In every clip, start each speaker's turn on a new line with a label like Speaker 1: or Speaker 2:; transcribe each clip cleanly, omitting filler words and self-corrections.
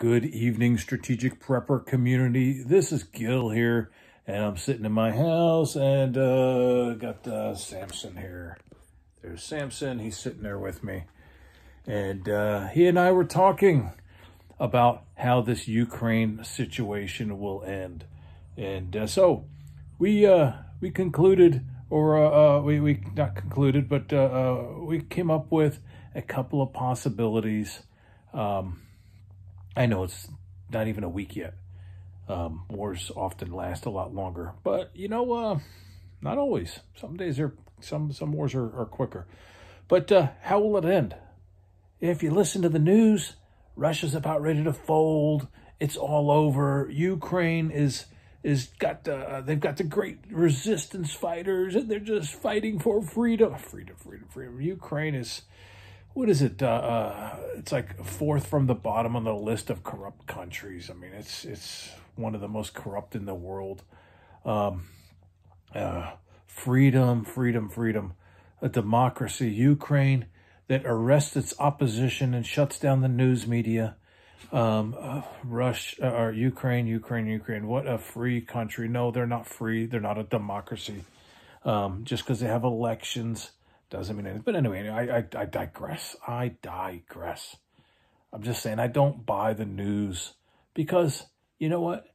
Speaker 1: Good evening, strategic prepper community. This is Gil here, and I'm sitting in my house, and got Samson here. There's Samson. He's sitting there with me, and he and I were talking about how this Ukraine situation will end, and so we concluded, or we not concluded, but we came up with a couple of possibilities. I know it's not even a week yet. Wars often last a lot longer, but not always. Some days some wars are quicker. But how will it end? If you listen to the news, Russia's about ready to fold. It's all over. Ukraine they've got the great resistance fighters, and they're just fighting for freedom. Freedom. Ukraine is, what is it? It's like fourth from the bottom on the list of corrupt countries. I mean, it's one of the most corrupt in the world. Freedom. A democracy. Ukraine that arrests its opposition and shuts down the news media. Ukraine. What a free country. No, they're not free. They're not a democracy. Just because they have elections doesn't mean anything. But anyway, I digress. I'm just saying, I don't buy the news because, you know what?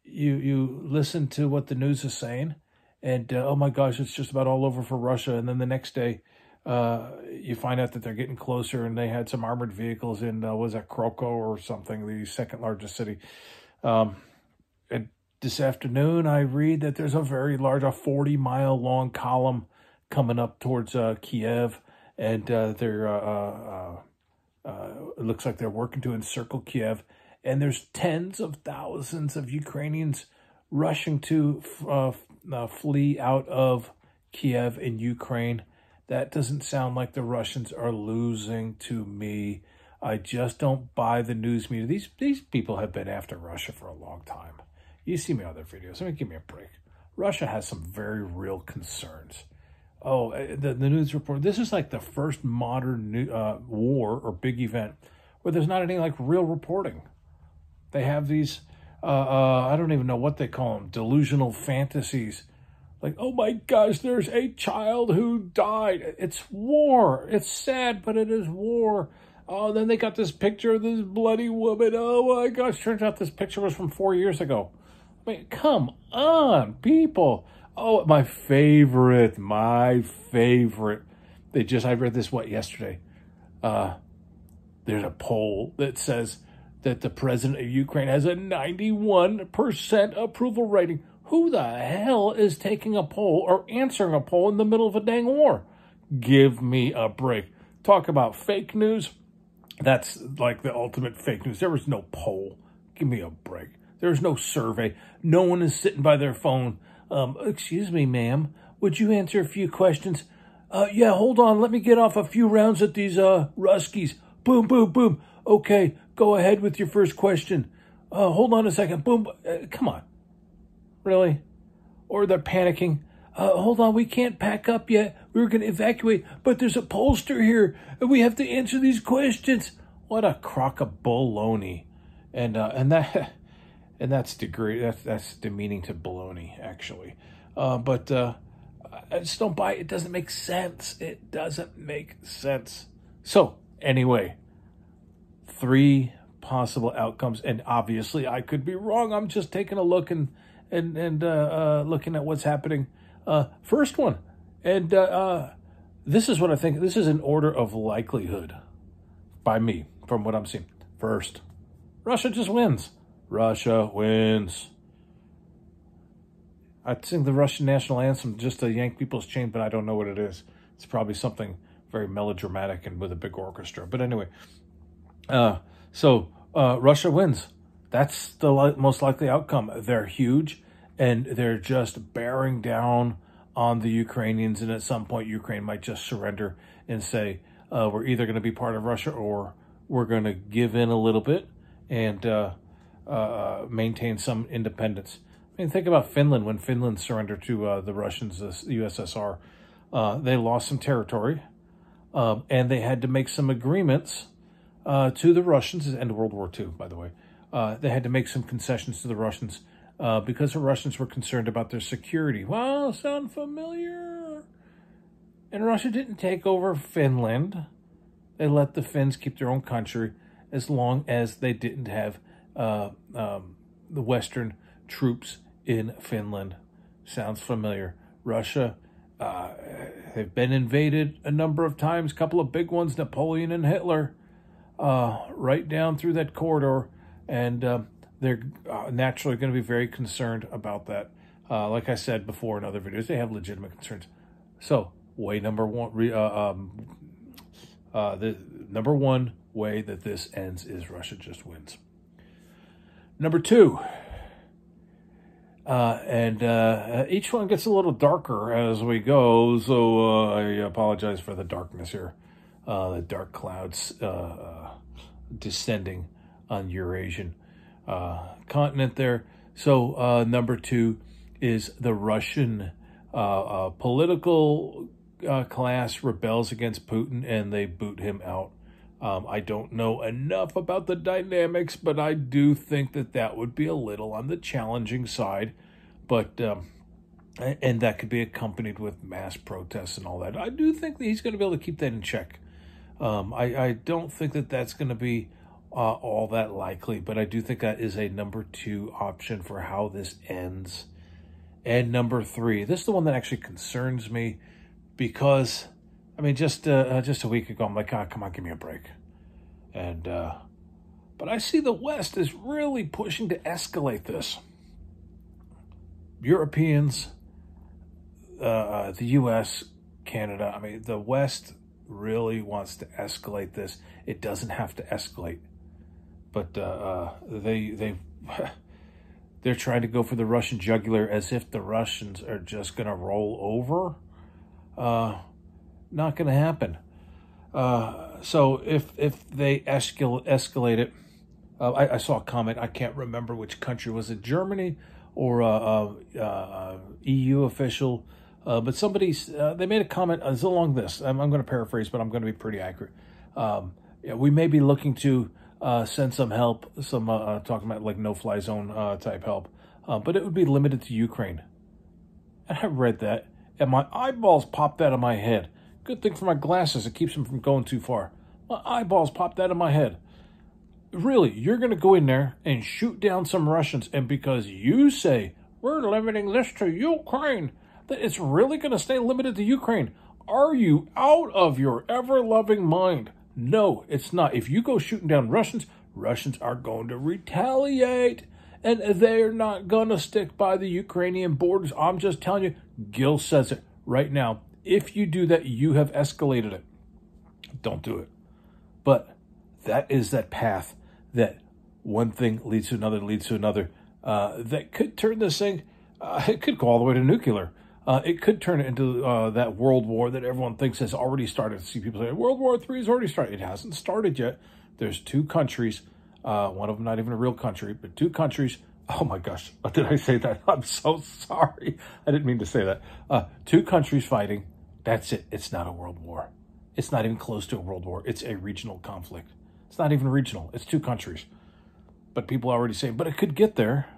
Speaker 1: You listen to what the news is saying, and oh my gosh, it's just about all over for Russia. And then the next day, you find out that they're getting closer, and they had some armored vehicles in, was that Kroko or something, the second largest city. And this afternoon, I read that there's a very large, a 40-mile long column coming up towards Kiev, and it looks like they're working to encircle Kiev, and there's tens of thousands of Ukrainians rushing to flee out of Kiev in Ukraine. That doesn't sound like the Russians are losing to me. I just don't buy the news media. These people have been after Russia for a long time. You see me on other videos. I mean, give me a break. Russia has some very real concerns. Oh, the news report. This is like the first modern war or big event where there's not any like real reporting. They have these, I don't even know what they call them, delusional fantasies. Like, oh my gosh, there's a child who died. It's war. It's sad, but it is war. Oh, then they got this picture of this bloody woman. Oh my gosh, turns out this picture was from 4 years ago. I mean, come on, people. Oh, my favorite. I read this, yesterday? There's a poll that says that the president of Ukraine has a 91% approval rating. Who the hell is taking a poll or answering a poll in the middle of a dang war? Give me a break. Talk about fake news. That's like the ultimate fake news. There was no poll. Give me a break. There's no survey. No one is sitting by their phone. Excuse me, ma'am. Would you answer a few questions? Yeah, hold on. Let me get off a few rounds at these Ruskies. Boom, boom, boom. Okay, go ahead with your first question. Hold on a second. Boom. Come on. Really? Or they're panicking. Hold on, we can't pack up yet. We were going to evacuate, but there's a pollster here, and we have to answer these questions. What a crock of baloney. And that's demeaning to baloney, actually. But I just don't buy it. It doesn't make sense. It doesn't make sense. So, anyway, 3 possible outcomes, and obviously I could be wrong. I'm just taking a look and looking at what's happening. First one, and this is what I think. This is an order of likelihood by me, from what I'm seeing. First, Russia just wins. Russia wins. I'd sing the Russian national anthem just to yank people's chain, but I don't know what it is. It's probably something very melodramatic and with a big orchestra. But anyway, so Russia wins. That's the most likely outcome. They're huge, and they're just bearing down on the Ukrainians, and at some point Ukraine might just surrender and say, we're either going to be part of Russia or we're going to give in a little bit and maintain some independence. I mean, think about Finland. When Finland surrendered to the Russians, the USSR, they lost some territory, and they had to make some agreements to the Russians. End of World War II, by the way. They had to make some concessions to the Russians because the Russians were concerned about their security. Well, sound familiar? And Russia didn't take over Finland. They let the Finns keep their own country as long as they didn't have the Western troops in Finland. Sounds familiar. Russia, they've been invaded a number of times, a couple of big ones, Napoleon and Hitler, right down through that corridor, and they're naturally going to be very concerned about that. Like I said before in other videos, they have legitimate concerns. So, way number one, the number one way that this ends is Russia just wins. Number two, and each one gets a little darker as we go, so I apologize for the darkness here. The dark clouds descending on Eurasian continent there. So number two is the Russian political class rebels against Putin and they boot him out. I don't know enough about the dynamics, but I do think that that would be a little on the challenging side. But and that could be accompanied with mass protests and all that. I do think that he's going to be able to keep that in check. I don't think that that's going to be all that likely, but I do think that is a number two option for how this ends. And number three, this is the one that actually concerns me because, I mean, just a week ago, I'm like, come on, give me a break. And but I see the West is really pushing to escalate this. Europeans, the U.S., Canada, I mean, the West really wants to escalate this. It doesn't have to escalate. But they're trying to go for the Russian jugular as if the Russians are just going to roll over. Not going to happen. So if they escalate it, I saw a comment. I can't remember which country. Was it Germany or EU official? But somebody's they made a comment along this. I'm going to paraphrase, but I'm going to be pretty accurate. We may be looking to send some help, some talking about like no-fly zone type help, but it would be limited to Ukraine. And I read that, and my eyeballs popped out of my head. Good thing for my glasses, it keeps them from going too far. My eyeballs popped out of my head. Really, you're going to go in there and shoot down some Russians, and because you say, we're limiting this to Ukraine, that it's really going to stay limited to Ukraine. Are you out of your ever-loving mind? No, it's not. If you go shooting down Russians, Russians are going to retaliate, and they're not going to stick by the Ukrainian borders. I'm just telling you, Gil says it right now. If you do that, you have escalated it. Don't do it. But that is that path that one thing leads to another, that could turn this thing, it could go all the way to nuclear. It could turn it into that world war that everyone thinks has already started. See people say, World War III has already started. It hasn't started yet. There's two countries, one of them not even a real country, but two countries. Oh my gosh, did I say that? I'm so sorry. I didn't mean to say that. Two countries fighting. That's it. It's not a world war. It's not even close to a world war. It's a regional conflict. It's not even regional. It's two countries. But people are already saying, but it could get there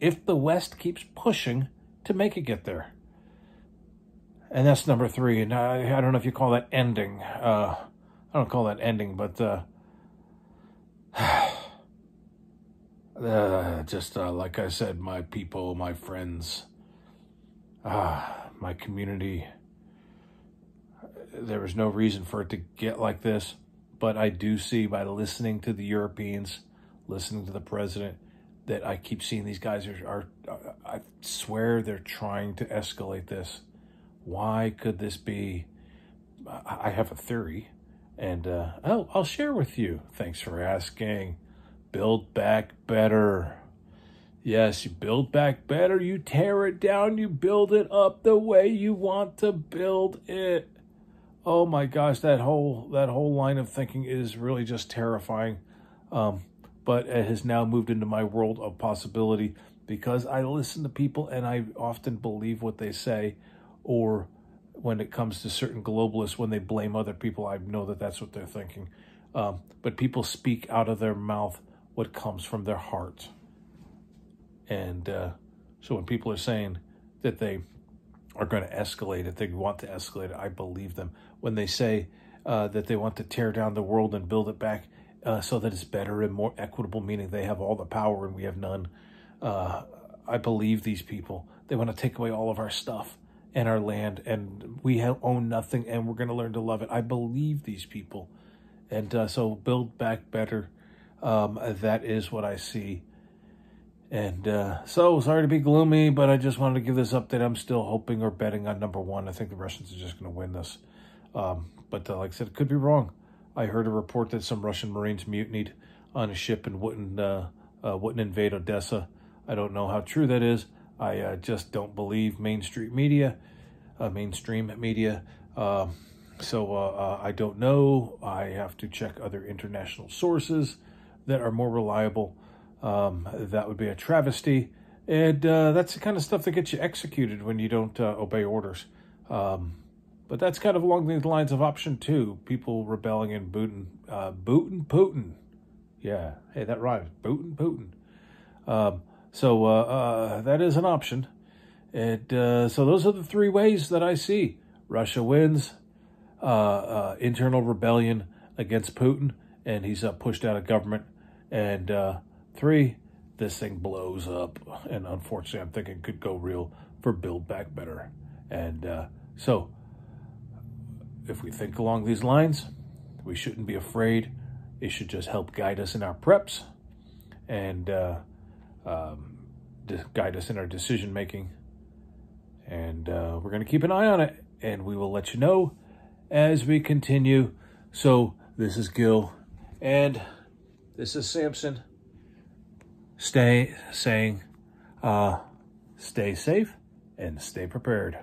Speaker 1: if the West keeps pushing to make it get there. And that's number three. And I don't know if you call that ending. I don't call that ending, but just like I said, my people, my friends, my community, there was no reason for it to get like this. But I do see by listening to the Europeans, listening to the president, that I keep seeing these guys are I swear they're trying to escalate this. Why could this be? I have a theory, and I'll share with you. Thanks for asking. Build back better. Yes, you build back better. You tear it down. You build it up the way you want to build it. Oh my gosh, that whole line of thinking is really just terrifying. But it has now moved into my world of possibility because I listen to people and I often believe what they say, or when it comes to certain globalists, when they blame other people, I know that that's what they're thinking. But people speak out of their mouth what comes from their heart. And so when people are saying that they are going to escalate it, they want to escalate it, I believe them. When they say that they want to tear down the world and build it back so that it's better and more equitable, meaning they have all the power and we have none, I believe these people. They want to take away all of our stuff and our land, and we own nothing, and we're going to learn to love it. I believe these people. And so build back better. That is what I see. And so sorry to be gloomy, but I just wanted to give this update. I'm still hoping or betting on number one. I think the Russians are just going to win this. But like I said, it could be wrong. I heard a report that some Russian Marines mutinied on a ship and wouldn't invade Odessa. I don't know how true that is. I just don't believe mainstream media. So I don't know. I have to check other international sources that are more reliable. That would be a travesty. And that's the kind of stuff that gets you executed when you don't obey orders. But that's kind of along the lines of option two. People rebelling and booting Putin. Yeah, hey, that rhymes. Booting Putin. So that is an option. And so those are the three ways that I see. Russia wins, internal rebellion against Putin, and he's pushed out of government. And three, this thing blows up. And unfortunately, I'm thinking it could go real for Build Back Better. And so if we think along these lines, we shouldn't be afraid. It should just help guide us in our preps and guide us in our decision making. And we're going to keep an eye on it, and we will let you know as we continue. So this is Gil, and this is Samson. Stay safe and stay prepared.